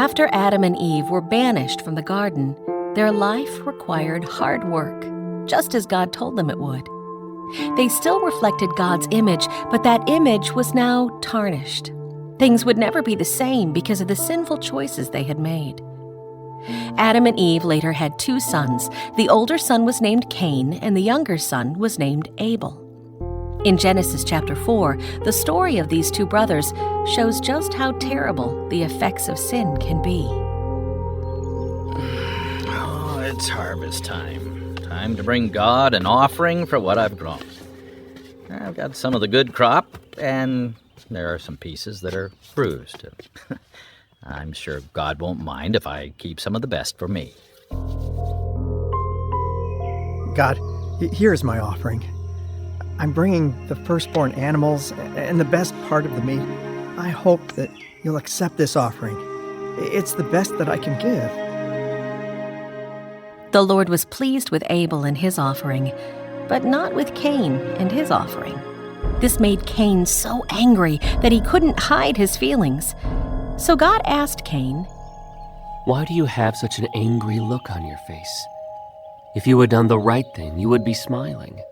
After Adam and Eve were banished from the garden, their life required hard work, just as God told them it would. They still reflected God's image, but that image was now tarnished. Things would never be the same because of the sinful choices they had made. Adam and Eve later had 2 sons. The older son was named Cain, and the younger son was named Abel. In Genesis chapter 4, the story of these 2 brothers shows just how terrible the effects of sin can be. Oh, it's harvest time. Time to bring God an offering for what I've grown. I've got some of the good crop, and there are some pieces that are bruised. I'm sure God won't mind if I keep some of the best for me. God, here's my offering. I'm bringing the firstborn animals and the best part of the meat. I hope that you'll accept this offering. It's the best that I can give. The Lord was pleased with Abel and his offering, but not with Cain and his offering. This made Cain so angry that he couldn't hide his feelings. So God asked Cain, "Why do you have such an angry look on your face? If you had done the right thing, you would be smiling.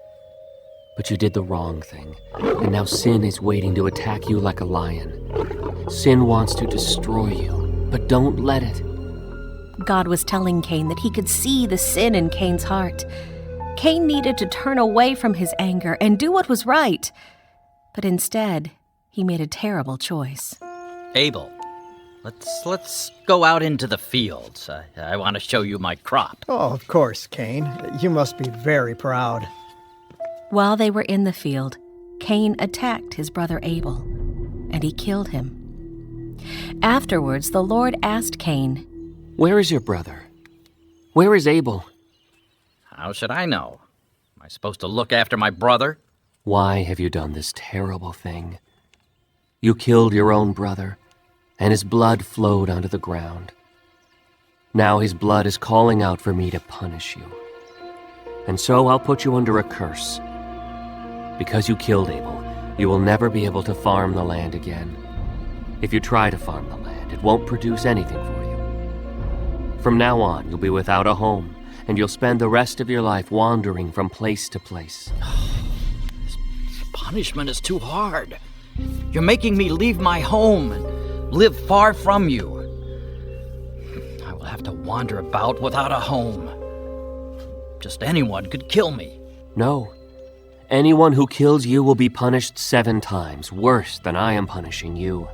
But you did the wrong thing, and now sin is waiting to attack you like a lion. Sin wants to destroy you, but don't let it." God was telling Cain that he could see the sin in Cain's heart. Cain needed to turn away from his anger and do what was right. But instead, he made a terrible choice. Abel, let's go out into the fields. I want to show you my crop. Oh, of course, Cain. You must be very proud. While they were in the field, Cain attacked his brother Abel, and he killed him. Afterwards, the Lord asked Cain, "Where is your brother? Where is Abel?" How should I know? Am I supposed to look after my brother? "Why have you done this terrible thing? You killed your own brother, and his blood flowed onto the ground. Now his blood is calling out for me to punish you. And so I'll put you under a curse. Because you killed Abel, you will never be able to farm the land again. If you try to farm the land, it won't produce anything for you. From now on, you'll be without a home, and you'll spend the rest of your life wandering from place to place." This punishment is too hard. You're making me leave my home and live far from you. I will have to wander about without a home. Just anyone could kill me. No. Anyone who kills you will be punished 7 times, worse than I am punishing you.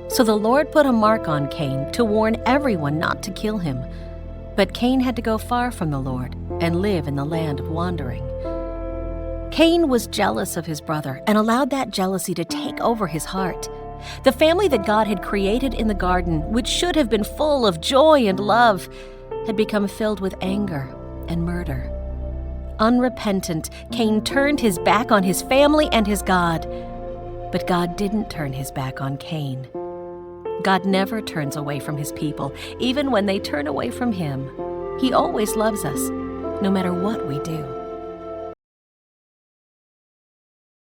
So the Lord put a mark on Cain to warn everyone not to kill him. But Cain had to go far from the Lord and live in the land of wandering. Cain was jealous of his brother and allowed that jealousy to take over his heart. The family that God had created in the garden, which should have been full of joy and love, had become filled with anger and murder. Unrepentant, Cain turned his back on his family and his God. But God didn't turn his back on Cain. God never turns away from his people, even when they turn away from him. He always loves us, no matter what we do.